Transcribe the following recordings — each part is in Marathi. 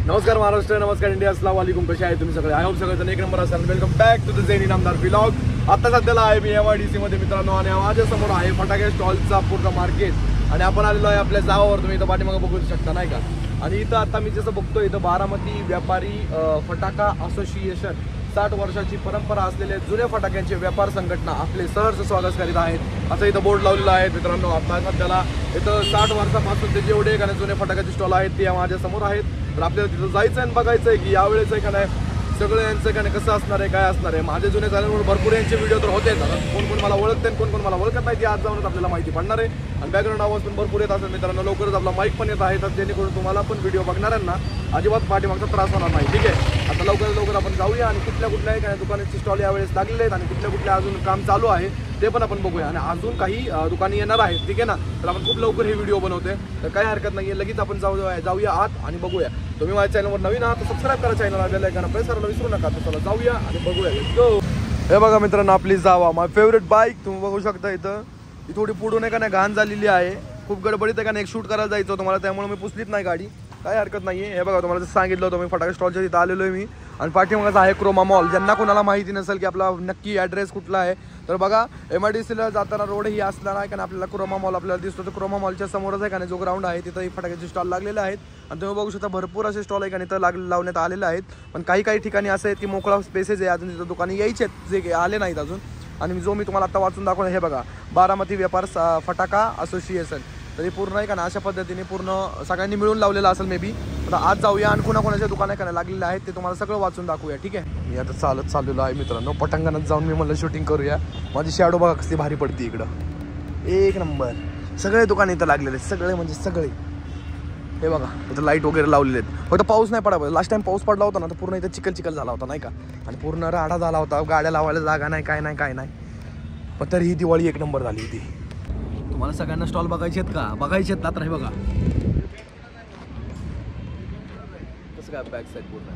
नमस्कार महाराष्ट्र, नमस्कार इंडिया, अस्सलाम वालेकुम. कसे आहे तुम्ही सगळे? आय होप सगळेजण एक नंबर असाल. Welcome back to the Zain Inamdar vlog. आता सध्याला आहे मी MIDC मध्ये मित्रांनो, आणि माझ्या समोर आहे फटाके स्टॉलचा पूर्ण मार्केट. आणि आपण आलेलो आहे आपल्या जावावर. तुम्ही इथं पाठीमागे बघू शकता नाही का. आणि इथं आता मी जसं बघतो इथं बारामती व्यापारी फटाका असोसिएशन 60 वर्षाची परंपरा असलेले जुने फटाक्यांचे व्यापार संघटना आपले सहर्ष स्वागत करीत आहेत असं इथं बोर्ड लावलेलं आहे मित्रांनो. आता सध्याला इथं 60 वर्षापासून ते जेवढे का जुने फटाक्याचे स्टॉल आहेत ते माझ्या समोर आहेत. तर आपल्याला तिथं जायचं आहे आणि बघायचं आहे की यावेळेस आहे का नाही सगळं यांचं का नाही कसं असणार आहे, काय असणार आहे. माझे जुने झाल्यामुळे भरपूर यांचे व्हिडिओ तर होते. कोण कोण मला ओळखते आणि कोण कोण मला ओळखत नाही ते आज जाऊनच आपल्याला माहिती पडणार आहे. आणि बॅकग्राऊंड आवाज पण भरपूर येत असेल मित्रांनो. लवकरच आपला माईक पण येत आहे तर जेणेकरून तुम्हाला पण व्हिडिओ बघणाऱ्यांना अजिबात पाठीमागचा त्रास होणार नाही. ठीक आहे, आता लवकर आपण जाऊया आणि कुठल्या आहे का दुकानाची स्टॉल यावेळेस लागलेले आहेत आणि कुठल्या अजून काम चालू आहे ते पण आपण बघूया. आणि अजून काही दुकाने येणार आहेत, ठीक आहे ना. तर आपण खूप लवकर हे व्हिडिओ बनवते, तर काही हरकत नाही आहे. लगेच आपण जाऊया आत आणि बघूया. तुम्ही माझ्या चॅनलवर नवीन आहात तर सबस्क्राईब करा चॅनलला, बेल आयकॉन प्रेस करायला विसरू नका. तर चला जाऊया आणि बघूया. हे बघा मित्रांनो आपली जावा, माय फेवरेट बाईक. तुम्ही बघू शकता इथं ही थोडी पुढून आहे का नाही घाण झालेली आहे. खूप गडबडीत आहे का नाही, एक शूट करायला जायचं होतं मला, त्यामुळे मी पुसलीच नाही गाडी. काही हरकत नाही आहे. हे बघा तुम्हाला जसं सांगितलं होतं मी फटाके स्टॉलच्या तिथं आलेलो आहे मी. आणि पाठीमागचा आहे क्रोमा मॉल. ज्यांना कोणाला माहिती नसेल की आपला नक्की ॲड्रेस कुठला आहे तर बघा MIDCला जाताना रोड ही असला नाही का आपल्याला क्रोमा मॉल आपल्याला दिसतो. तर क्रोमा मॉलच्या समोरच आहे का नाही जो ग्राउंड आहे तिथं फटाक्याचे स्टॉल लागलेले आहेत. आणि तुम्ही बघू शकता भरपूर असे स्टॉल आहे का नाही तर लावण्यात आलेले आहेत. पण काही ठिकाणी असं आहेत की मोकळा स्पेसेस आहे, अजून तिथं दुकाने यायचे आहेत जे आले नाहीत अजून. आणि जो मी तुम्हाला आता वाचून दाखवलं हे बघा, बारामती व्यापार फटाका असोसिएशन. तरी पूर्ण आहे का ना अशा पद्धतीने पूर्ण सगळ्यांनी मिळून लावलेलं असेल मे बी. आता आज जाऊया आणि कोणाकोणाच्या दुकानं आहे का लागलेले आहेत ते तुम्हाला सगळं वाचून दाखवूया. ठीक आहे, मी आता चाललेलो आहे मित्रांनो पटांगणात जाऊन. मी म्हणलं शूटिंग करूया. माझी शॅडो बघा कसली भारी पडते इकडं, एक नंबर. सगळे दुकान इथं लागलेले आहेत, सगळे म्हणजे सगळे. हे बघा इथं लाईट वगैरे लावलेले आहेत. फक्त पाऊस नाही पडा. लास्ट टाइम पाऊस पडला होता ना तर पूर्ण इथं चिखल झाला होता नाही का. आणि पूर्ण राडा झाला होता, गाड्या लावायला जागा नाही, काय नाही. पण तरी ही दिवाळी एक नंबर झाली होती. तुम्हाला सगळ्यांना स्टॉल बघायचे आहेत का? बघायचे आहेत ना. तर हे बघा कसं काय बॅक साईड पूर्ण.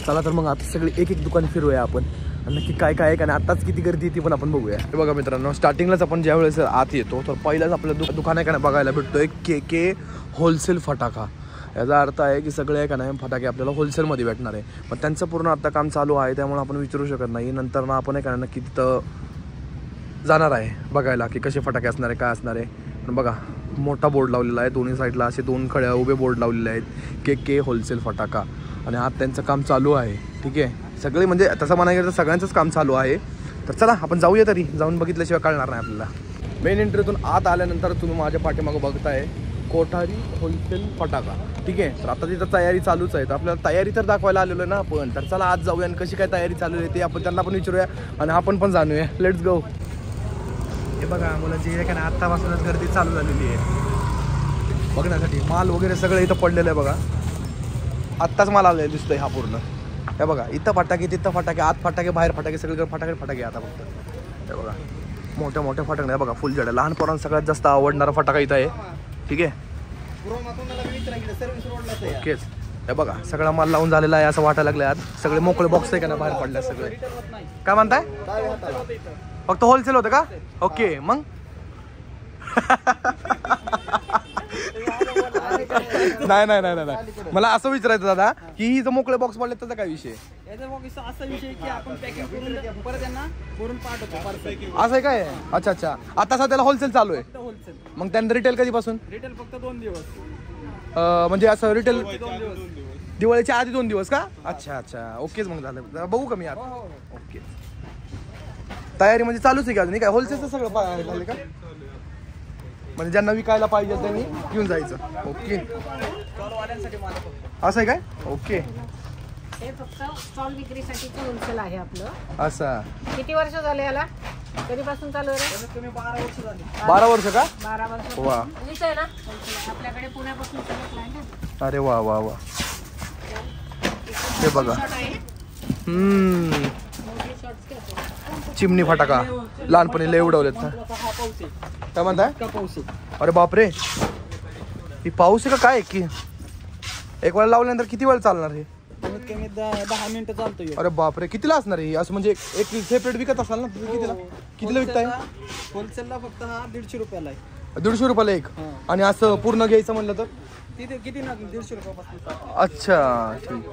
चला तर मग आता सगळे एक दुकान फिरूया आपण आणि नक्की काय आहे का नाही आताच किती गर्दी येते पण आपण बघूया. हे बघा मित्रांनो स्टार्टिंगलाच आपण ज्या वेळेस आत येतो तर पहिलाच आपलं दुकान आहे का नाही बघायला भेटतो एक के होलसेल फटाका. याचा अर्थ आहे की सगळे आहे का नाही फटाके आपल्याला होलसेलमध्ये भेटणार आहे. पण त्यांचं पूर्ण आत्ता काम चालू आहे त्यामुळे आपण विचारू शकत नाही. नंतर ना आपण आहे का नक्की तिथं जाणार आहे बघायला की कसे फटाके असणार आहे, काय असणार आहे. पण बघा मोठा बोर्ड लावलेला आहे, दोन्ही साईडला असे 2 खड्या उभे बोर्ड लावलेले आहेत के होलसेल फटाका. आणि आज त्यांचं काम चालू आहे. ठीक आहे, सगळे म्हणजे तसं म्हणायला गेलं तर सगळ्यांचंच काम चालू आहे. तर चला आपण जाऊया, तरी जाऊन बघितल्याशिवाय कळणार नाही आपल्याला. मेन एंट्रीतून आत आल्यानंतर तुम्ही माझ्या पाठीमागं बघताय कोठारी होलसेल फटाका. ठीक आहे, तर आता तिथं तयारी चालूच आहे. तर आपल्याला तयारी तर दाखवायला आलेलो आहे ना आपण. तर चला आज जाऊया आणि कशी काय तयारी चालू आहे ते आपण त्यांना पण विचारूया आणि आपण पण जाणूया. Let's go. हे बघा मुलांची आहे का नाही आत्तापासूनच गर्दी चालू झालेली आहे बघण्यासाठी. माल वगैरे सगळं इथं पडलेलं आहे बघा. आत्ताच माल आलेला दिसतोय हा पूर्ण. हे बघा इथं फटाके, तिथं फटाके, आत फटाके, बाहेर फटाके, सगळीकडे फटाके आता फक्त. हे बघा मोठ्या फटाके आहे बघा, फुल जड्या. लहान पोरांना सगळ्यात जास्त आवडणारा फटाका इथं आहे. ठीक आहे, ओकेच. हे बघा सगळा माल लावून झालेला आहे असं वाटायला लागलं. आज सगळे मोकळे बॉक्स आहे का ना बाहेर पडले सगळे. काय म्हणताय? फक्त होलसेल होतं का? ओके मग नाही मला असं विचारायचं दादा की ही जर मोकळे बॉक्स पडले त्याचा काय विषय? असा विषय की आपण पॅकिंग करून परत त्यांना करून पाठवतो. असं आहे काय? अच्छा. आता सध्याला होलसेल चालू आहे. मग त्यांना रिटेल कधीपासून? रिटेल फक्त 2 दिवस. म्हणजे असं रिटेल दिवाळीच्या आधी 2 दिवस का? अच्छा ओकेच. मग झालं बघू का मी आता. ओके, तयारी म्हणजे चालूच आहे का अजून? काय होलसेलचं सगळं झालं का? म्हणजे ज्यांना विकायला पाहिजे त्यांनी घेऊन जायचं. ओके, असं आहे काय? ओके, हे फक्त स्टॉल विक्रीसाठीचं होलसेल आहे आपलं. असं. किती वर्ष झाले याला? कधीपासून चालू आहे? 12 वर्ष का? 12 वर्ष. वा, आहे ना आपल्याकडे पुण्यापासून सगळं क्लायंट आहे. अरे वा. हे बघा चिमणी फटाका लहानपणी लय उडवलेत ना. काय म्हणताय? अरे बापरे, ही पाऊस आहे का काय? की एक वेळा लावल्यानंतर किती वेळ चालणार हे? कमीत कमी 10 मिनिटं चालतो. अरे बापरे, कितीला असणार आहे असं? म्हणजे एक सेपरेट विकत असाल ना कितीला? कितीला विकताय? होलसेलला फक्त हा 150 रुपयाला आहे. 150 रुपयाला एक. आणि असं पूर्ण घ्यायचं म्हणलं तर तिथे किती ना 150 रुपयापासून. अच्छा ठीक.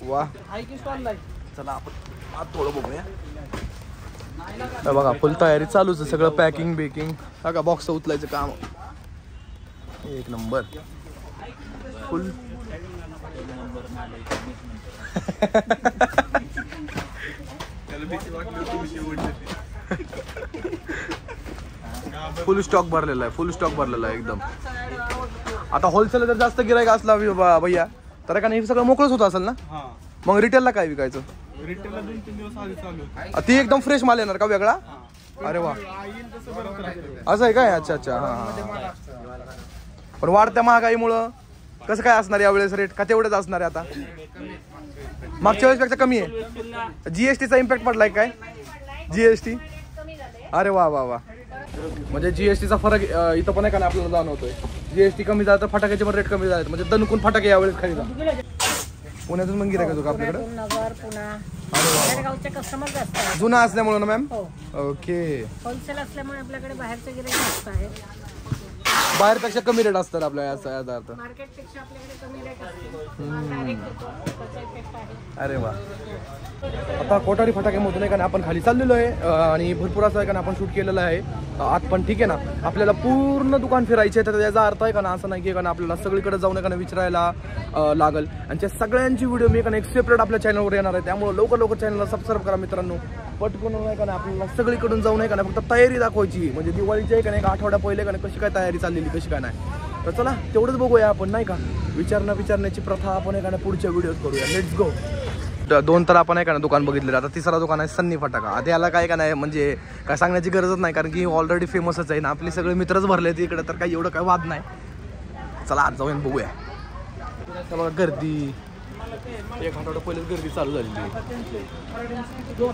वा आहे की स्टॉल आहे. चला आपण आत थोडं बघूया. बघा फुल तयारी चालूच आहे, सगळं पॅकिंग बेकिंग. बघा बॉक्स उचलायचं काम एक नंबर फुल. फुल स्टॉक भरलेला आहे, फुल स्टॉक भरलेला आहे एकदम. आता होलसेल जर जास्त गिरायक असला भैया तर का नाही सगळं मोकळच होत असेल ना? मग रिटेलला काय विकायचं? रिटेलला 2-3 दिवस आधी चालू. ती एकदम फ्रेश माल येणार का वेगळा? अरे वा, असं आहे काय? अच्छा अच्छा. हा. पण वाढत्या महागाईमुळं कसं काय असणार यावेळेस रेट? का तेवढंच असणार आहे आता? मागच्या वेळेस पेक्षा कमी आहे. जीएसटीचा इम्पॅक्ट पडलाय काय? जीएसटी. अरे वा वा वा. म्हणजे जीएसटीचा फरक इथं पण आहे का आपल्याला जाणवतोय. जीएसटी कमी झाला तर फटाक्याचे पण रेट कमी झाले. म्हणजे दणकून फटाके यावेळेस खरेदी. पुण्यातून मग गिरायक का आपल्याकडे? नगर पुणा गावचे कस्टमर जास्त आहेत. जुना असल्यामुळे ना मॅम. हो. ओके. होलसेल असल्यामुळे आपल्याकडे बाहेरचे गिराईक जास्त आहेत. बाहेरपेक्षा कमी रेट असतात आपल्या याचा अर्थ. मार्केटपेक्षा आपल्याकडे कमी रेट असतो. डायरेक्ट देतो, त्याचा इफेक्ट आहे. अरे वा. आता कोठारी फटाक्यामधून आहे का आपण खाली चाललेलो आहे आणि भरपूर असं आहे का आपण शूट केलेलं आहे आत पण. ठीक आहे ना, आपल्याला पूर्ण दुकान फिरायचे तर त्याचा अर्थ आहे का ना असं नाही की का आपल्याला सगळीकडे जाऊन का विचारायला लागल. आणि त्या सगळ्यांची व्हिडिओ मी एक सेपरेट आपल्या चॅनलवर येणार आहे. त्यामुळे लवकर लवकर चॅनलला सबस्क्राईब करा मित्रांनो. पटकन आहे का ना आपल्याला सगळीकडून जाऊन आहे का ना फक्त तयारी दाखवायची. म्हणजे दिवाळीची आहे का नाही, एक आठवड्या पहिले का कशी काय तयारी चाललेली कशी काय नाही. तर चला तेवढंच बघूया आपण नाही का. विचारण्याची प्रथा आपण आहे का पुढच्या व्हिडिओत करूया. Let's go. 2 तर आपण आहे का ना दुकान बघितलेलं. आता तिसरा दुकान आहे सन्नी फटाका. आता याला काय का नाही म्हणजे काय सांगण्याची गरजच नाही कारण की ऑलरेडी फेमसच आहे ना. आपले सगळे मित्रच भरले आहेत इकडे तर काही एवढं काय वाद नाही. चला आज जाऊन बघूया. बघा गर्दी, एक आठवडा पहिलेच गर्दी चालू झालेली.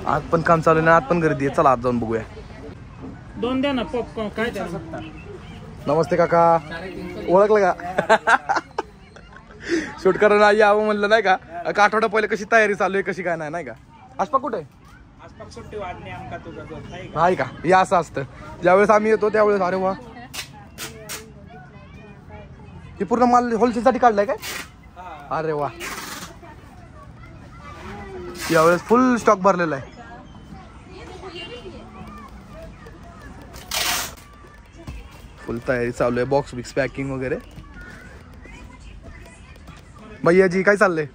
आज पण काम चालू आहे ना, आज पण गर्दी आहे. चला आज जाऊन बघूया. 2 द्या ना पॉपकॉर्न. काय द्या? नमस्ते काका, ओळखलं का? शूट करायला यावं म्हणलं नाही का. एक आठवडा पहिले कशी तयारी चालू आहे कशी काय नाही का. आसपास कुठे आहे का? या असं असतं ज्यावेळेस आम्ही येतो त्यावेळेस. अरे वा, हे पूर्ण माल होलसेल साठी काढलाय काय? अरे वा, यावेळेस फुल स्टॉक भरलेला आहे. फुल तयारी चालू आहे, बॉक्स बिक्स पॅकिंग वगैरे. भैया जी काय चाललंय?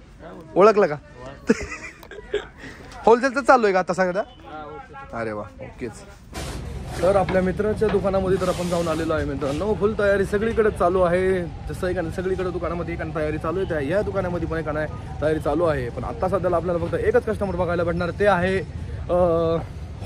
ओळखलं का? होलसेलच चालू आहे का आता सगळं? अरे वा, ओकेच. तर आपल्या मित्राच्या दुकानामध्ये तर आपण जाऊन आलेलो आहे मित्रांनो. फुल तयारी सगळीकडे चालू आहे. जसं आहे का सगळीकडे दुकानामध्ये एका तयारी चालू आहे. या दुकानामध्ये पण एका तयारी चालू आहे. पण आता सध्याला आपल्याला फक्त एकच कस्टमर बघायला भेटणार, ते आहे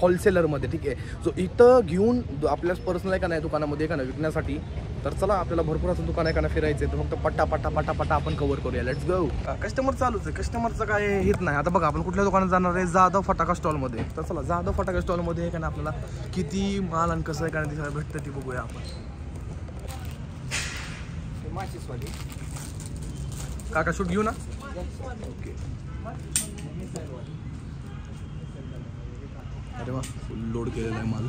होलसेलरमध्ये. ठीक आहे, जो इथं घेऊन आपल्या पर्सनल आहे का नाही दुकानामध्ये का नाही विकण्यासाठी. तर चला आपल्याला भरपूर असं दुकान आहे का नाही फिरायचं आहे. तर फक्त पट्टा पट्टा पट्टा पट्टा आपण कव्हर करूया. Let's go. कस्टमर चालूच आहे, कस्टमरचं काय हेच नाही. आता बघा आपण कुठल्या दुकानात जाणार आहे? जाधव फटाका स्टॉलमध्ये. तर चला जाधव फटाका स्टॉलमध्ये आहे का ना आपल्याला किती माल आणि कसं आहे का नाही ते भेटतं ती बघूया आपण. काका शूट घेऊ ना? ओके. अरे वा, फुल लोड केलेला आहे माल.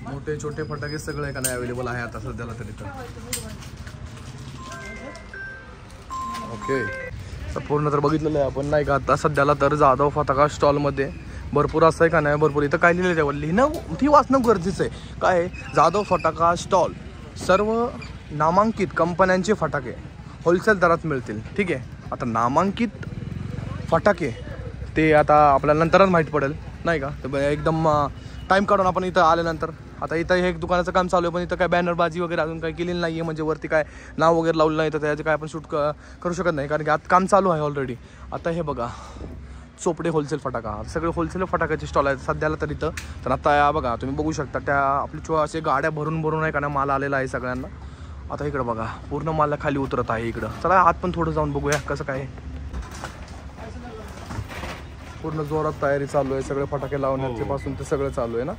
मोठे छोटे फटाके सगळे का नाही अवेलेबल आहे आता सध्याला तरी. तर ओके, तर पूर्ण तर बघितलेलं आहे आपण नाही का आता सध्याला. तर जाधव फटाका स्टॉलमध्ये भरपूर असं आहे का नाही भरपूर. इथं काय लिहिलं त्यावर लिहिणं ती वाचणं गरजेचं आहे. काय जाधव फटाका स्टॉल, सर्व नामांकित कंपन्यांचे फटाके होलसेल दरात मिळतील. ठीक आहे, आता नामांकित फटाके ते आता आपल्याला नंतरच माहीत पडेल नाही का. तर एकदम टाईम काढून आपण इथं आल्यानंतर. आता इथं हे एक दुकानाचं काम चालू आहे पण इथं काय बॅनरबाजी वगैरे अजून काही केलेली नाही आहे. म्हणजे वरती काय नाव वगैरे लावलं नाही तर त्याचे काय आपण शूट करू शकत नाही कारण की आता काम चालू आहे ऑलरेडी. आता हे बघा चोपडे होलसेल फटाका, सगळे होलसेल फटाक्याचे स्टॉल आहेत सध्याला तर इथं. तर आता बघा तुम्ही बघू शकता त्या आपली असे गाड्या भरून भरून आहे का ना माल आलेला आहे सगळ्यांना. आता इकडं बघा पूर्ण माल खाली उतरत आहे इकडं. चला आत पण थोडं जाऊन बघूया कसं काय. पूर्ण जोरात तयारी चालू आहे, सगळे फटाके लावण्याचे पासून ते सगळं चालू आहे ना.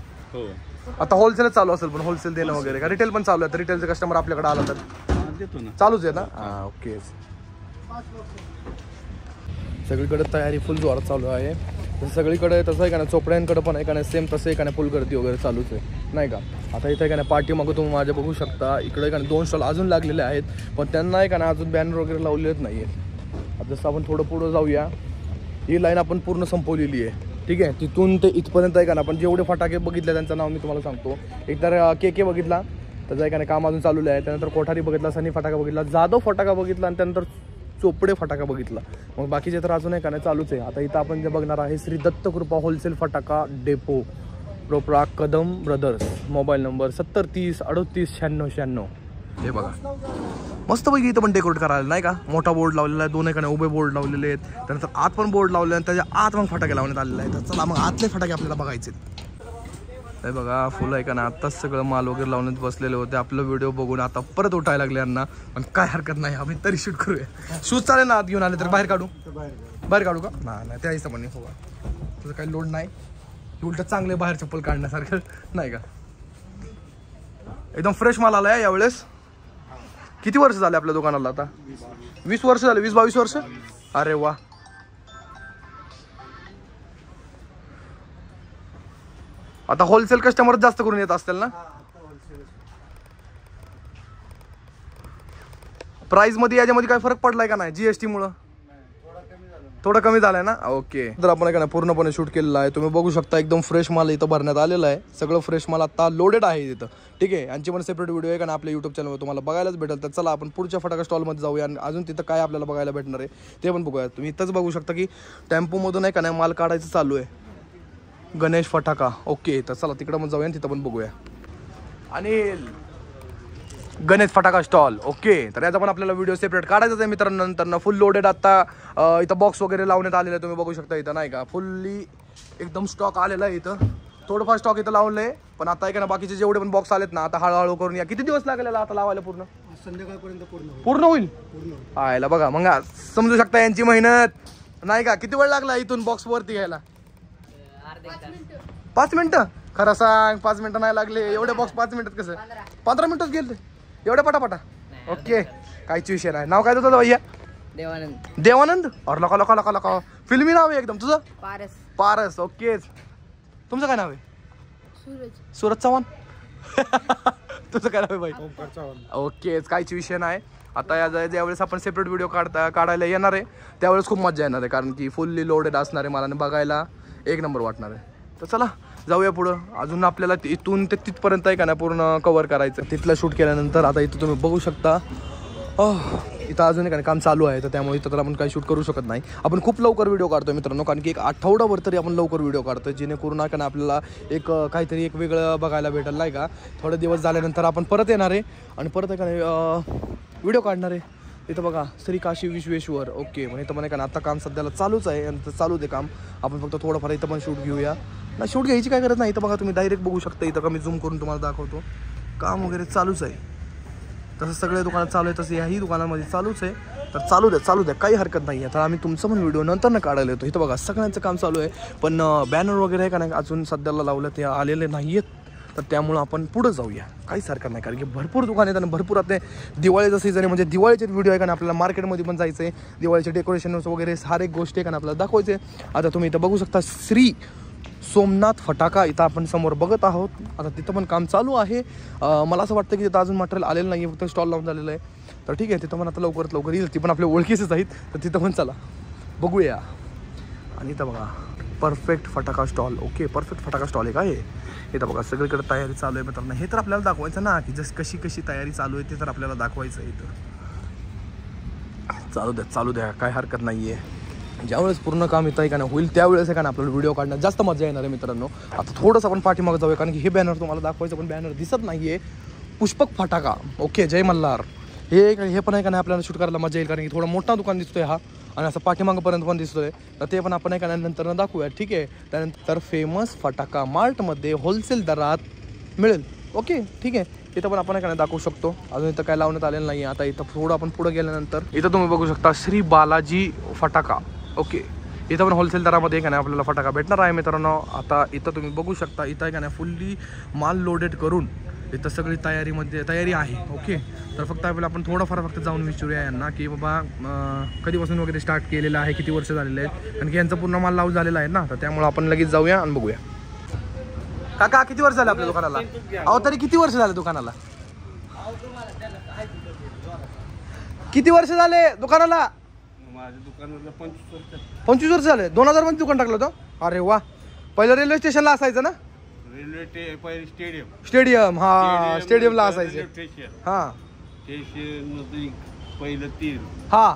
आता होलसेल चालू असेल पण होलसेल देणं वगैरे का रिटेल पण चालू आहे. तर रिटेलचे कस्टमर आपल्याकडे आला तर देतो ना. चालूच आहे ना? हां ओके. सगळीकडे तयारी फुल जोरात चालू आहे. सगळीकडे तसं आहे का नाही, चोपड्यांकडे पण आहे का नाही सेम तसं आहे का नाही, फुल गर्दी वगैरे चालूच आहे नाही का. आता इथे का नाही पाठीमागं तुम्ही माझ्या बघू शकता, इकडे का नाही 2 स्टॉल अजून लागलेले आहेत, पण त्यांना आहे का नाही अजून बॅनर वगैरे लावलेलेच नाही आहेत. आता जसं आपण थोडं पुढं जाऊया, ही लाईन आपण पूर्ण संपवलेली आहे. ठीक आहे, तिथून ते इथपर्यंत आहे का ना आपण जेवढे फटाके बघितले त्यांचं नाव मी तुम्हाला सांगतो. एक तर के बघितला, त्याचं आहे का नाही काम अजून चालू आहे. त्यानंतर कोठारी बघितला, सनी फटाका बघितला, जाधव फटाका बघितला आणि त्यानंतर चोपडे फटाका बघितला. मग बाकीचे तर अजून आहे का नाही चालूच आहे. आता इथं आपण जे बघणार आहे श्री दत्तकृपा होलसेल फटाका डेपो, प्रोप्रा कदम ब्रदर्स, मोबाईल नंबर 7030 38 9696. हे बघा मस्तपैकी इथं पण डेकोरेट करायला नाही का, मोठा बोर्ड लावलेला आहे, 2 एकाने उभे बोर्ड लावलेले आहेत. त्यानंतर आत पण बोर्ड लावले आणि त्याच्या आत मग फटाके लावण्यात आलेले आहेत. तर चला मग आतले फटाके आपल्याला बघायचे. हे बघा फुलं आहे का ना, आत्ताच सगळं माल वगैरे लावण्यात बसलेले होते. आपलं व्हिडिओ बघून आता परत उठायला लागले यांना, पण काय हरकत नाही, आम्ही तरी शूट करूया. शूज चालेल ना, आत घेऊन आले तर बाहेर काढू का? नाही त्या हिशोबाने हो, तुझं काही लोड नाही. उलट चांगले बाहेर चप्पल काढण्यासारखं नाही का. एकदम फ्रेश माल आलाय यावेळेस. किती वर्ष झाले आपल्या दुकानाला? आता 20 वर्ष झाले, 20-22 वर्ष. अरे वा. आता होलसेल कस्टमर जास्त करून येत असतील ना. प्राइस मध्ये याच्यामध्ये काय फरक पडलाय का नाही जीएसटी मुळे? थोडं कमी झालंय ना. ओके. तर आपण काय पूर्णपणे शूट केलेलं आहे. तुम्ही बघू शकता एकदम फ्रेश माल इथं भरण्यात आलेला आहे. सगळं फ्रेश माल आता लोडेड आहे इथं. ठीक आहे, यांची पण सेपरेट व्हिडिओ आहे का ना आपल्या युट्यूब चॅनलवर तुम्हाला बघायलाच भेटेल. तर चला आपण पुढच्या फटाका स्टॉलमध्ये जाऊया आणि अजून तिथं काय आपल्याला बघायला भेटणार आहे ते पण बघूया. तुम्ही इथंच बघू शकता की टेम्पोमधून आहे का नाही माल काढायचं चालू आहे. गणेश फटाका. ओके, तर चला तिकडं मग जाऊया तिथं पण बघूया. आणि गणेश फटाका स्टॉल. ओके, तर याचा पण आपल्याला व्हिडिओ सेपरेट काढायचाच आहे मित्रांनो. नंतर फुल लोडेड आता इथं बॉक्स वगैरे लावण्यात आलेलं आहे. तुम्ही बघू शकता इथं नाही का फुल्ली एकदम स्टॉक आलेला आहे. इथं थोडंफार स्टॉक इथं लावलं आहे, पण आता आहे का ना बाकीचे जेवढे पण बॉक्स आलेत ना आता हळूहळू करून या. किती दिवस लागलेला आता लावायला? संध्याकाळपर्यंत पूर्ण होईल. आयला बघा मग समजू शकता यांची मेहनत नाही का. किती वेळ लागला इथून बॉक्स वरती घ्यायला? 5 मिनिटं. खरं सांग 5 मिनिटं नाही लागले. एवढे बॉक्स 5 मिनिटात कसं? 15 मिनिटच गेले एवढ्या पटापटा. ओके, काहीच विषय नाही. नाव काय तुझं भैया? देवानंद. देवानंद. और लका लका लका लका फिल्मी नाव आहे एकदम. तुझं? पारस. पारस. ओके, तुमचं काय नाव आहे? सूरज. सूरज चव्हाण. तुझं काय नाव आहे भाई? ओमकार चव्हाण. ओके, काहीच विषय नाही. आता या ज्यावेळेस आपण सेपरेट व्हिडिओ काढायला येणार आहे त्यावेळेस खूप मजा येणार आहे, कारण की फुल्ली लोडेड असणार आहे. मला बघायला एक नंबर वाटणार आहे. तर चला जाऊया पुढं. अजून आपल्याला इथून ते तिथपर्यंत आहे का ना पूर्ण कव्हर करायचं. तिथलं शूट केल्यानंतर आता इथं तुम्ही बघू शकता इथं अजून एक काम चालू आहे. तर त्यामुळे इथं तर आपण काही शूट करू शकत नाही. आपण खूप लवकर व्हिडिओ काढतोय मित्रांनो, कारण की एक आठवडाभर तरी आपण लवकर व्हिडिओ काढतोय, जेणेकरून नाही का आपल्याला एक काहीतरी एक वेगळं बघायला भेटेल नाही का. थोडे दिवस झाल्यानंतर आपण परत येणार आहे आणि परत आहे का व्हिडिओ काढणार आहे. इथं बघा श्री काशी विश्वेश्वर. ओके, म्हणजे इथं म्हणे का आता काम सध्याला चालूच आहे आणि चालू दे काम. आपण फक्त थोडंफार इथं पण शूट घेऊया ना. शूट घ्यायची काय गरज नाही. इथं बघा तुम्ही डायरेक्ट बघू शकता. इथं कमी झूम करून तुम्हाला दाखवतो. काम वगैरे चालूच आहे. तसं सगळ्या दुकानात चालू आहे तसं याही दुकानामध्ये चालूच आहे. तर चालू द्या काही हरकत नाही आहे. तर आम्ही तुमचं पण व्हिडिओ नंतर न काढायला येतो. इथं बघा सगळ्यांचं काम चालू आहे, पण बॅनर वगैरे आहे का नाही अजून सध्याला लावलं ते आलेले नाही आहेत. तर त्यामुळं आपण पुढं जाऊया. काहीच हरकत नाही, कारण की भरपूर दुकान आहेत आणि भरपूर आता दिवाळीचं सीझन आहे. म्हणजे दिवाळीचे व्हिडिओ आहे का नाही आपल्याला मार्केटमध्ये पण जायचं आहे. दिवाळीचे डेकोरेशन वगैरे हर एक गोष्टी आहे का नाही आपल्याला दाखवायचे. आता तुम्ही इथं बघू शकता श्री सोमनाथ फटाका इथं आपण समोर बघत आहोत. आता तिथं पण काम चालू आहे. मला असं वाटतं की तिथं अजून मटेरियल आलेलं नाही आहे, फक्त स्टॉल लावून झालेलं आहे. तर ठीक आहे, तिथं पण आता लवकरात लवकर येईल. ती पण आपल्या ओळखीचेच आहेत, तर तिथं पण चला बघूया. आणि इथं बघा परफेक्ट फटाका स्टॉल. ओके, परफेक्ट फटाका स्टॉल आहे का हे? इथं बघा सगळीकडे तयारी चालू आहे मित्रांनो. हे तर आपल्याला दाखवायचं ना, की जसं कशी तयारी चालू आहे ते तर आपल्याला दाखवायचं आहे. इथं चालू द्या काय हरकत नाही आहे. ज्यावेळेस पूर्ण काम इथं आहे का नाही होईल त्यावेळेस आहे का ना आपल्याला व्हिडिओ काढण्यात जास्त मजा येणार आहे मित्रांनो. आता थोडंसं आपण पाठीमागं जाऊया, कारण की हे बॅनर तुम्हाला दाखवायचं पण बॅनर दिसत नाही आहे. पुष्पक फटाका. ओके, जय मल्हार. हे पण आहे का नाही आपल्याला शूट करायला मजा येईल, कारण की थोडा मोठा दुकान दिसतोय हा आणि असं पाठीमागपर्यंत पण दिसतोय. तर ते पण आपण आहे का नंतर दाखवूया. ठीक आहे, त्यानंतर फेमस फटाका मार्टमध्ये होलसेल दरात मिळेल. ओके, ठीक आहे, इथं पण आपण काय दाखवू शकतो. अजून इथं काय लावण्यात आलेलं नाही. आता इथं थोडं आपण पुढे गेल्यानंतर इथं तुम्ही बघू शकता श्री बालाजी फटाका. ओके, इथं पण होलसेल दरामध्ये का नाही आपल्याला फटाका भेटणार आहे मित्रांनो. आता इथं तुम्ही बघू शकता इथं आहे का नाही फुल्ली माल लोडेड करून इथं सगळी तयारी आहे. ओके, तर फक्त आपल्याला आपण थोडंफार फक्त जाऊन विचारूया यांना की बाबा कधीपासून वगैरे स्टार्ट केलेलं आहे, किती वर्ष झालेले आहेत, कारण की यांचा पूर्ण माल लावून झालेला आहे ना, तर त्यामुळे आपण लगेच जाऊया आणि बघूया. काका किती वर्ष झाले आपल्या दुकानाला? अहो तरी किती वर्ष झाले दुकानाला? किती वर्ष झाले दुकानाला? माझ्या दुकानाला 25 वर्ष झाले. 2000 मध्ये दुकान टाकलं होतं. अरे वा. पहिलं रेल्वे स्टेशनला असायचं ना? Railway stadium. हा, स्टेडियमला असायचे. हा पहिलं तीर, हा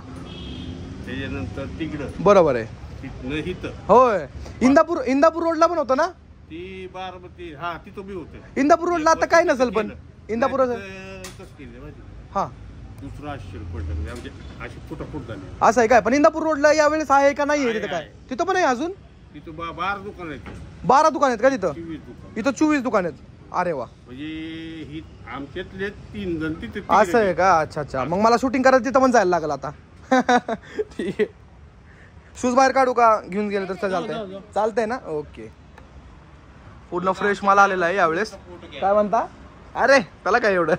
त्याच्यानंतर तिकडं बरोबर आहे. तिथनं हिथं. होय, इंदापूर रोडला पण होतं ना? ती बारामती, हा तिथं बी होतं. इंदापूर रोडला आता काय नसेल, पण इंदापूर हा दुसरं 800 पडलं, म्हणजे अशी फुट झाली. असं आहे काय? पण इंदापूर रोडला यावेळेस आहे का नाही? तिथं काय तिथं पण आहे अजून? तिथं 12 दुकान आहेत. 12 दुकान आहेत का तिथं? 24 दुकान. इथं 24 दुकान आहेत. अरे वा. म्हणजे ही आमच्यातले 3 जण तिथे. असं आहे का? अच्छा अच्छा. मग मला शूटिंग करायला तिथं पण जायला लागलं आता. ठीक आहे. शूज बाहेर काढू का? घेऊन गेले तर चालतंय? चालतंय ना? ओके. पूर्ण फ्रेश माल आलेला आहे यावेळेस. काय म्हणता? अरे त्याला काय एवढं.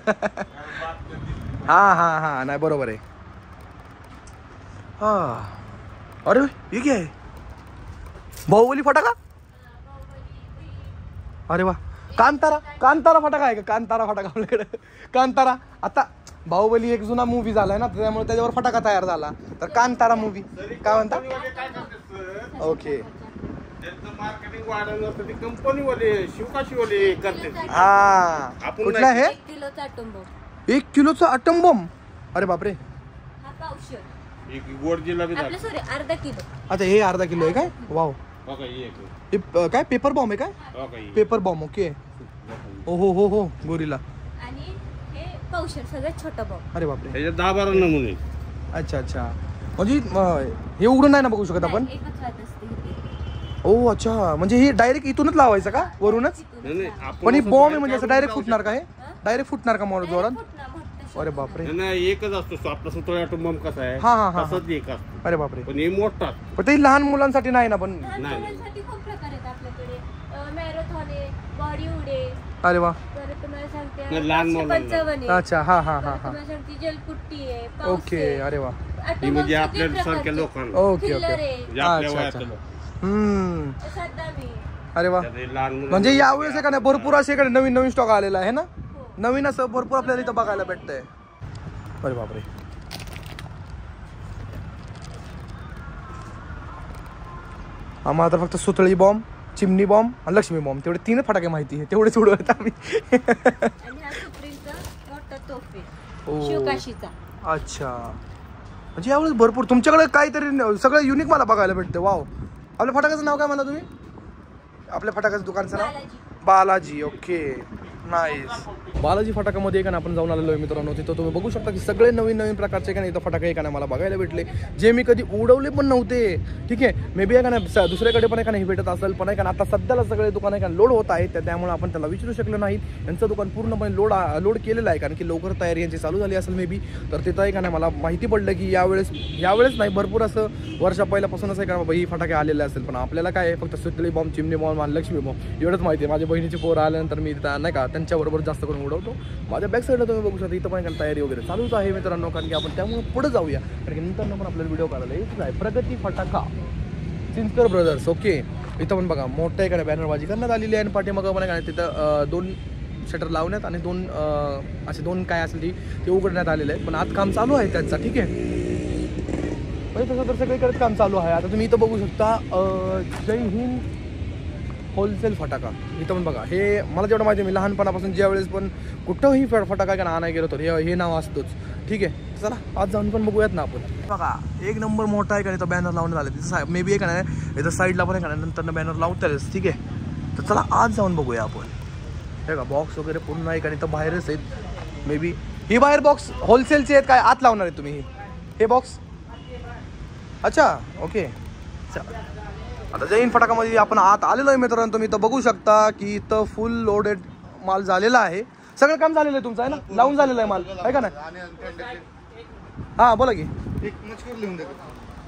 हा हा हा, नाही बरोबर आहे. हा, अरे हे काय? बाहुबली फटाका? अरे वा. कांतारा फटाका आहे का? कांतारा फटाका आपल्याकडे. कांतारा आता बाहुबली एक जुना मूवी झालाय ना, त्यामुळे त्याच्यावर फटाका तयार झाला, तर कांतारा मूवी. काय म्हणता? ओके. मार्केटिंग वाढवलं तर ते कंपनीवाले शिवकाशीवाले करते. हा, कुठला आहे? 1 किलोचा अटम बॉम्ब. अरे बापरे. एक गोड जिलेबी अर्धा किलो. अच्छा, हे अर्धा किलो आहे काय? वाव. काय पेपर बॉम्ब आहे काय? Paper bomb. ओके. ओ हो हो, गोरीला. आणि हे पावशेर सगळ्यात छोटा बॉम्ब. अरे बापरे. त्याच्यात 10-12 नमुने. अच्छा अच्छा. म्हणजे हे उघडून नाही ना बघू शकत आपण? एकच वाट असते. ओ अच्छा, म्हणजे हे डायरेक्ट इथूनच लावायचं का वरूनच? पण ही बॉम्ब आहे म्हणजे असं डायरेक्ट फुटणार का? हे डायरेक्ट फुटणार का मोर जोरात? अरे बापरे. नाही, एकच असतो आपला सुतळी अटम बॉम्ब कसा आहे हा हा हा, तसंच एक असतो. अरे बापरे. पण हे मोठा. पण ते लहान मुलांसाठी नाही ना? पण मुलांसाठी खूप प्रकार आहेत आपल्याकडे. मॅरेथॉन आहे, बॉडी उडे. अरे वा. परत तुम्हाला सांगते लहान मुलांना. 55 अच्छा, हा हा हा हा. तुम्हाला सांगते जलपुट्टी आहे. ओके. अरे वा. ही म्हणजे आपल्या सारख्या लोकांना. Okay okay. अच्छा अच्छा. अरे वा. म्हणजे यावेळेस आहे का नाही भरपूर असे नवीन नवीन स्टॉक आलेला आहे ना? नवीन असं भरपूर आपल्याला इथं बघायला भेटतंय. अरे बापरे. आम्हाला तर फक्त सुतळी बॉम्ब, चिमणी बॉम्ब आणि लक्ष्मी बॉम्ब तेवढे 3 फटाके माहिती आहे, तेवढेच उडवत आम्ही. अच्छा, म्हणजे यावेळेस भरपूर तुमच्याकडे काहीतरी सगळं युनिक मला बघायला भेटतं. वाव. आपल्या फटाक्याचं नाव काय म्हणा तुम्ही? आपल्या फटाक्याचं दुकानचं नाव बालाजी. Okay, nice. बालाजी फटाकामध्ये का आपण जाऊन आलेलो आहे मित्रांनो. तिथं तुम्ही बघू शकता की सगळे नवीन नवीन प्रकारचे का नाही इथं फटाके का नाही मला बघायला भेटले, जे मी कधी उडवले पण नव्हते. ठीक आहे, मे बी आहे का नाही दुसऱ्याकडे पण का नाही भेटत असेल, पण आहे का आता सध्याला सगळे दुकान आहे का लोड होत आहेत, त्यामुळे आपण त्याला विचारू शकलो नाही. यांचं दुकान पूर्णपणे लोड केलेलं आहे, कारण की लवकर तयारी यांची चालू झाली असेल मे बी. तर तिथं आहे का नाही मला माहिती पडलं की यावेळेस नाही भरपूर असं वर्षा पहिल्यापासूनच आहे का बाबा ही फटाके आलेले असेल. पण आपल्याला काय फक्त सुतळी बॉम्ब, चिमणी बॉम्ब आणि लक्ष्मी बॉम्ब एवढंच माहिती आहे. माझ्या बहिणीची पोरं आल्यानंतर मी नाही का त्यांच्याबरोबर जास्त करून उडवतो. माझ्या बॅक साईडला तुम्ही बघू शकता इथं पण तयारी वगैरे चालूच आहे मित्रांनो, कारण की आपण त्यामुळे पुढे जाऊया, कारण की नंतर पण आपल्याला व्हिडिओ काढायला येतच आहे. प्रगती फटाका चिंचकर ब्रदर्स. ओके, इथं पण बघा मोठ्या एखाद्या बॅनरबाजी करण्यात आलेली आहे आणि पाठीमागं पण काय तिथं 2 शटर लावण्यात आणि 2 असे 2 काय असेल ते उघडण्यात आलेले आहेत. पण आज काम चालू आहे त्यांचा. ठीक आहे, म्हणजे तसं तर सगळीकडेच काम चालू आहे. आता तुम्ही इथं बघू शकता जय हिंद होलसेल फटाका. इथं पण बघा, हे मला जेवढं माहिती आहे मी लहानपणापासून ज्या वेळेस पण कुठंही फटाका का आणायला गेलो तर हे नाव असतोच. ठीक आहे, चला आज जाऊन पण बघूयात ना आपण. बघा एक नंबर मोठा आहे का इथं बॅनर लावण्यात आले. तिथं मे बी आहे का नाही इथं साईडला पण आहे का नाही नंतर बॅनर लावतातच. ठीक आहे, तर चला आज जाऊन बघूया आपण. हे का बॉक्स वगैरे पूर्ण आहे का इथं बाहेरच आहेत. मे बी ही बाहेर बॉक्स होलसेलचे आहेत काय आत लावणार आहे तुम्ही हे बॉक्स? अच्छा, ओके. आता जय हिंद फटाकामध्ये आपण आत आलेलो आहे मित्रांनो. तुम्ही इथं बघू शकता की इथं फुल लोडेड माल झालेला आहे. सगळं काम झालेलं आहे तुमचं आहे ना, लावून झालेलं आहे माल आहे का नाही? हा बोला की. एक मजकूर लिहून दे.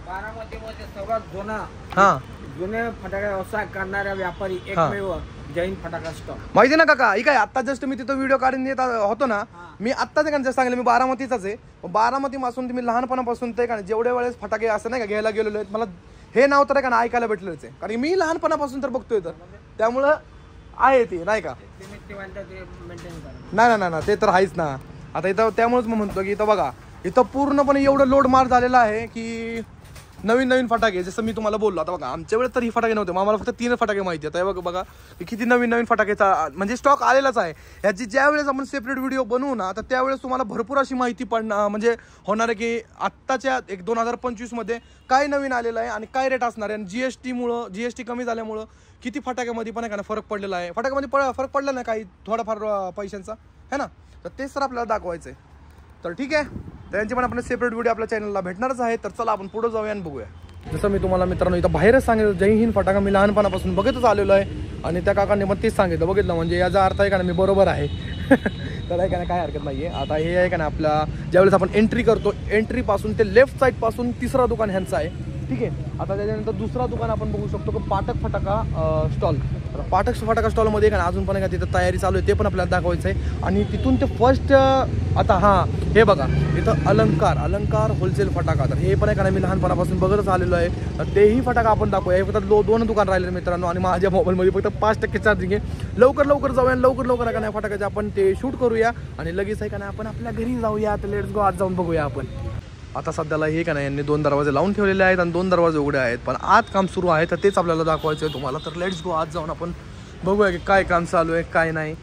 बारामतीमध्ये सर्वात जुना हा जुने फटाके व्यवसाय करणाऱ्या व्यापारी एकमेव जैन फटाका स्टॉल माहिती ना काका ही काय आता जस्ट मी तिथं व्हिडिओ काढून येत होतो ना मी आत्ताच काय सांगितलं मी बारामतीचाच आहे बारामतीपासून तुम्ही लहानपणापासून ते का जेवढ्या वेळेस फटाके असं नाही का घ्यायला गेलेलो आहेत मला हे नाव तर आहे का ऐकायला भेटलेलंच आहे कारण मी लहानपणापासून तर बघतोय तर त्यामुळं आहे ते नाही का नाही ते तर आहेच ना आता इथं त्यामुळेच मग म्हणतो की इथं बघा इथं पूर्णपणे एवढं लोड मार झालेला आहे की नवीन फटाके जसं मी तुम्हाला बोललो आता बघा आमच्या वेळेस तर ही फटाके नव्हते आम्हाला फक्त 3 फटाके माहिती आहे आता बघा किती नवीन फटाकेचा म्हणजे स्टॉक आलेलाच आहे याची ज्या वेळेस आपण सेपरेट व्हिडिओ बनवू ना तर त्यावेळेस तुम्हाला भरपूर अशी माहिती म्हणजे होणार आहे की आत्ताच्या 2025 मध्ये काय नवीन आलेलं आहे आणि काय रेट असणार आहे आणि जीएसटी कमी झाल्यामुळं किती फटाक्यामध्ये पण आहे का फरक पडलेला आहे फटाक्यामध्ये फरक पडला नाही काही थोडाफार पैशांचा है ना तर तेच तर आपल्याला दाखवायचं आहे तर ठीक आहे त्यांची पण आपण सेपरेट व्हिडिओ आपल्या चॅनलला भेटणारच आहे तर चला आपण पुढे जाऊया आणि बघूया जसं मी तुम्हाला मित्रांनो इथं बाहेरच सांगितलं जय हिंद फटाका मी लहानपणापासून बघतच आलेलो आहे आणि त्या काकांनी पण तेच सांगितलं बघितलं म्हणजे याचा अर्थ आहे का ना मी बरोबर आहे तर आहे का ना काय हरकत नाही आहे आता हे आहे का ना आपल्या ज्यावेळेस आपण एंट्री करतो एंट्रीपासून ते लेफ्ट साईडपासून तिसरा दुकान ह्यांचं आहे ठीक आहे आता त्याच्यानंतर दुसरा दुकान आपण बघू शकतो की पाठक फटाका स्टॉल पाठक फटाका स्टॉलमध्ये का ना अजून पण का तिथं तयारी चालू आहे ते पण आपल्याला दाखवायचं आहे आणि तिथून ते फर्स्ट आता हां हे बघा इथं अलंकार होलसेल फटाका तर हे पण आहे का ना मी लहानपणापासून बघतच आलेलो आहे तर तेही फटाका आपण दाखवूया हे फक्त 2 दुकान राहिले मित्रांनो आणि माझ्या मोबाईलमध्ये फक्त 5% चार्जिंग आहे लवकर जाऊया लवकर का नाही फटाक्याचे आपण ते शूट करूया आणि लगेच आहे का नाही आपण आपल्या घरी जाऊया तर लेट्स गो आज जाऊन बघूया आपण आता सध्याला हे का नाही यांनी 2 दरवाजे लावून ठेवलेले आहेत आणि 2 दरवाजे उघडे आहेत पण आज काम सुरू आहे तर तेच आपल्याला दाखवायचं आहे तुम्हाला तर लेट्स गो आज जाऊन आपण बघूया की काय काम चालू आहे काय नाही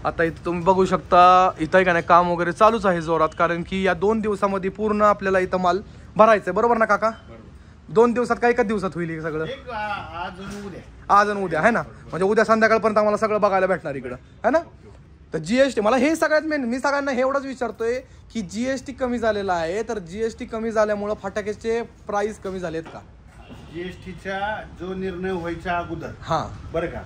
आता इथं तुम्ही बघू शकता इथं का नाही काम वगैरे चालूच आहे जोरात कारण की या 2 दिवसामध्ये पूर्ण आपल्याला इथं माल भरायचं आहे बरोबर ना काका 2 दिवसात काय एकाच दिवसात होईल हे सगळं आज आणि उद्या आहे ना म्हणजे उद्या संध्याकाळपर्यंत आम्हाला सगळं बघायला भेटणार इकडं है ना तर जीएसटी मला हे सगळ्यात मेन मी सगळ्यांना हे एवढंच विचारतोय की जीएसटी कमी झालेला आहे तर जीएसटी कमी झाल्यामुळं फटाक्याचे प्राइस कमी झालेत का जीएसटीचा जो निर्णय व्हायच्या अगोदर हा बरं का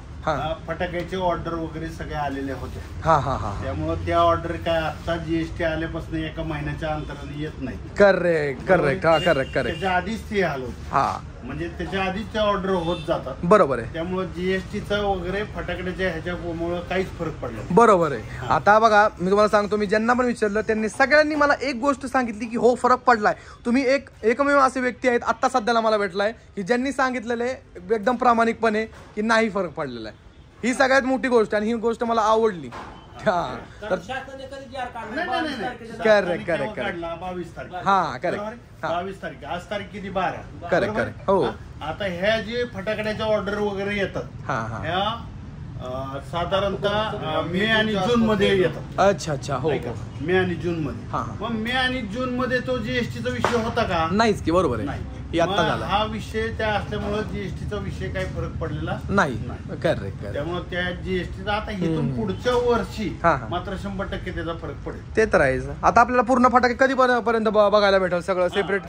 फटाक्याचे ऑर्डर वगैरे सगळे आलेले होते हा त्यामुळे त्या ऑर्डर काय आता जीएसटी आल्यापासून एका महिन्याच्या अंतराने येत नाही करेक्ट त्याच्या आधीच ते आलो हा म्हणजे त्याच्या आधीच त्या ऑर्डर होत जातात बरोबर आहे त्यामुळे जीएसटीचा वगैरे फटाकड्याच्या ह्याच्यामुळे काहीच फरक पडला बरोबर आहे आता बघा मी तुम्हाला सांगतो मी ज्यांना पण विचारलं त्यांनी सगळ्यांनी मला एक गोष्ट सांगितली की हो फरक पडलाय तुम्ही एकमेव असे व्यक्ती आहेत आता सध्याला मला भेटलाय की ज्यांनी सांगितलेले एकदम प्रामाणिकपणे की नाही फरक पडलेला आहे ही सगळ्यात मोठी गोष्ट आणि ही गोष्ट मला आवडली करेक्ट 22 तारीख आज तारीख किती 12 करेक्ट हो आता ह्या जे फटाकड्याच्या ऑर्डर वगैरे येतात ह्या साधारणतः मे आणि जून मध्ये येतात अच्छा हो मे आणि जून मध्ये मग मे आणि जून मध्ये तो जीएसटीचा विषय होता का नाहीच की बरोबर आहे हा विषय त्या असल्यामुळे जीएसटीचा विषय काही फरक पडलेला नाही करेक्ट त्यामुळे त्या जीएसटीचा आता इथून पुढच्या वर्षी मात्र 100% त्याचा फरक पडेल ते तर आहे आता आपल्याला पूर्ण फटाके कधी पर्यंत बघायला भेटेल सगळं सेपरेट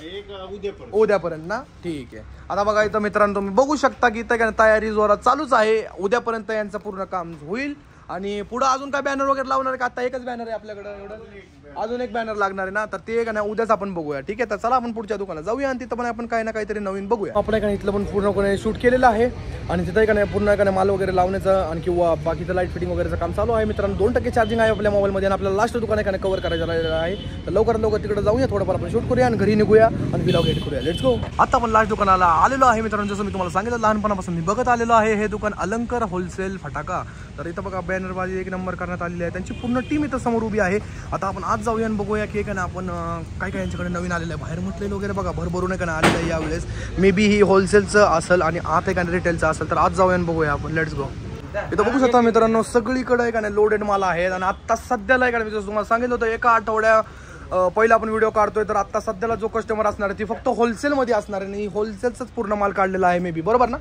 उद्यापर्यंत ना ठीक आहे आता बघा इथं मित्रांनो तुम्ही बघू शकता की इथं तयारी जोरात चालूच आहे उद्यापर्यंत यांचं पूर्ण काम होईल आणि पुढे अजून काय बॅनर वगैरे लावणार आहे का आता एकच बॅनर आहे आपल्याकडे एवढं अजून एक बॅनर लागणार आहे ना तर ते का नाही उद्याच आपण बघूया ठीक आहे तर चला आपण पुढच्या दुकानात जाऊया आणि तिथं पण आपण काही ना काहीतरी नवीन बघूया आपण का इथलं पण पूर्णपणे शूट केलेलं आहे आणि तिथं का नाही पूर्ण का नाही माल वगैरे लावण्याचं आणि किंवा बाकीचं लाईट फिटिंग वगैरेचं काम चालू आहे मित्रांनो 2% चार्जिंग आहे आपल्या मोबाईलमध्ये आणि आपल्याला लास्ट दुकान आहे कव्हर करायचं आहे तर लवकर तिकडे जाऊया थोडंफार आपण शूट करूया आणि घरी निघूया आणि व्लॉग एडिट करूया लेट्स गो आता आपण लास्ट दुकानाला आलेलो आहे मित्रांनो जसं मी तुम्हाला सांगितलं लहानपणापासून मी बघत आलेलो आहे हे दुकान अलंकार होलसेल फटाका तर इथं बघा बॅनरबाजी 1 नंबर करण्यात आलेली आहे त्यांची पूर्ण टीम इथं समोर उभी आहे आता आपण आज जाऊया आणि बघूया की ना आपण काय यांच्याकडे नवीन आलेलं आहे बाहेर म्हटलेलं वगैरे बघा भरभरून आहे का आलेलं आहे यावेळेस मे बी ही होलसेलचं असेल आणि आत आहे का रिटेलचं असेल तर आज जाऊया आणि बघूया आपण लेट्स गो इथं बघू शकता मित्रांनो सगळीकडे आहे का नाही लोडेड माल आहेत आणि आता सध्याला आहे का मी तुम्हाला सांगितलं होतं एका आठवड्या पहिला आपण व्हिडिओ काढतोय तर आता सध्याला जो कस्टमर असणार आहे ती फक्त होलसेलमध्ये असणार आहे आणि होलसेलचाच पूर्ण माल काढलेला आहे मे बी बरोबर ना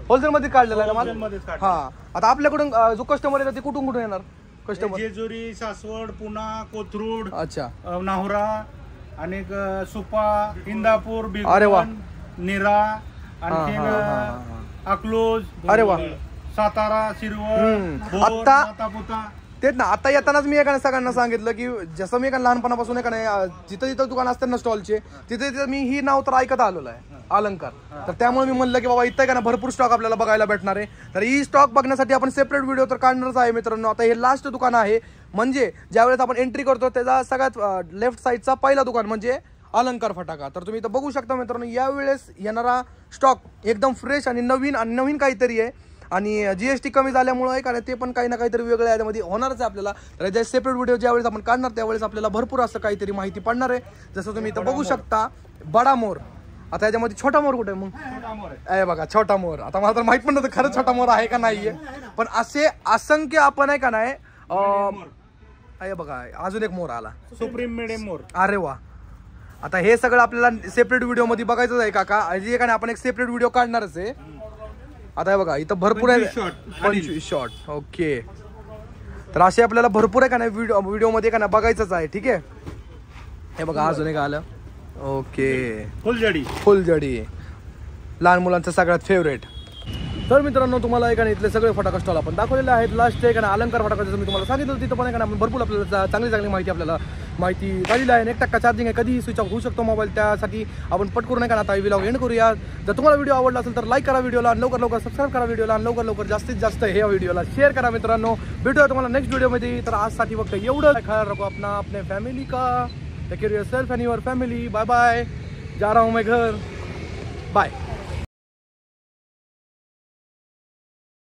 होलसेलमध्ये काढलेला आहे माल हा आता आपल्याकडून जो कस्टमर आहे ते कुठून येणार कस्टमर जेजुरी सासवड पुणा कोथरूड अच्छा नाहुरा आणि सुपा इंदापूर अरे वा निरा आणखी अकलूज अरे वा सातारा शिरवळ आता तेच ना, आता येतानाच मी एका सगळ्यांना सांगितलं की जसं मी एका लहानपणापासून एका नाही जिथं जिथं दुकान असतात ना स्टॉलचे तिथे तिथं मी ही नाव तर ऐकत आलेलो आहे अलंकार. तर त्यामुळे मी म्हणलं की बाबा इथं का ना भरपूर स्टॉक आपल्याला बघायला भेटणार आहे. तर ही स्टॉक बघण्यासाठी आपण सेपरेट व्हिडिओ तर काढणारच आहे मित्रांनो. आता हे लास्ट दुकान आहे, म्हणजे ज्यावेळेस आपण एंट्री करतो त्याचा सगळ्यात लेफ्ट साईडचा पहिला दुकान म्हणजे अलंकार फटाका. तर तुम्ही इथं बघू शकता मित्रांनो, यावेळेस येणारा स्टॉक एकदम फ्रेश आणि नवीन काहीतरी आहे. आणि GST कमी झाल्यामुळे का ते पण काही ना काहीतरी वेगळं याच्यामध्ये होणारच आहे आपल्याला. तर याच्या सेपरेट व्हिडिओ ज्यावेळेस आपण काढणार त्यावेळेस आपल्याला भरपूर असं काहीतरी माहिती पडणार आहे. जसं तुम्ही इथं बघू शकता बडा मोर. आता याच्यामध्ये छोटा मोर कुठे मग? आहे बघा छोटा मोर. आता मला तर माहित पण नव्हतं खरंच छोटा मोर आहे का नाहीये, पण असे असंख्य आपण आहे का नाही आहे बघा. अजून एक मोर आला, सुप्रीम मिडियम मोर. अरे वा. आता हे सगळं आपल्याला सेपरेट व्हिडिओ मध्ये बघायचं आहे काका. जे का आपण एक सेपरेट व्हिडिओ काढणारच आहे. आता हे बघा इथं भरपूर आहे 25 शॉट. ओके, तर असे आपल्याला भरपूर आहे का नाही व्हिडिओ मध्ये का नाही बघायचंच आहे. ठीक आहे, हे बघा अजून एक आलं. ओके, फुलझडी लहान मुलांचं सगळ्यात फेवरेट. तर मित्रांनो तुम्हाला एका इथले सगळे फटाका स्टॉल आपण दाखवलेले आहेत. लास्ट एक अलंकार फटाका जसं मी तुम्हाला सांगितलं तिथं पण आपण भरपूर आपल्याला चांगली माहिती काढलेली आहे. 1% चार्जिंग आहे, कधीही स्विच ऑफ होऊ शकतो मोबाईल. त्यासाठी आपण पटकरून नाही का आता व्हिडिओ एंड करूया. जर तुम्हाला व्हिडिओ आवडला असेल तर लाईक करा व्हिडिओला, लवकर सबस्क्राईब करा व्हिडिओला, आणि लवकर जास्तीत जास्त हे व्हिडिओला शेअर करा मित्रांनो. भेटूया तुम्हाला नेक्स्ट व्हिडिओमध्ये. तर आजसाठी फक्त एवढं. ख्याल रखो अपना, अपने फॅमिली का. Take care yourself and your family. Bye bye. जा रहा हूं मैं घर. बाय.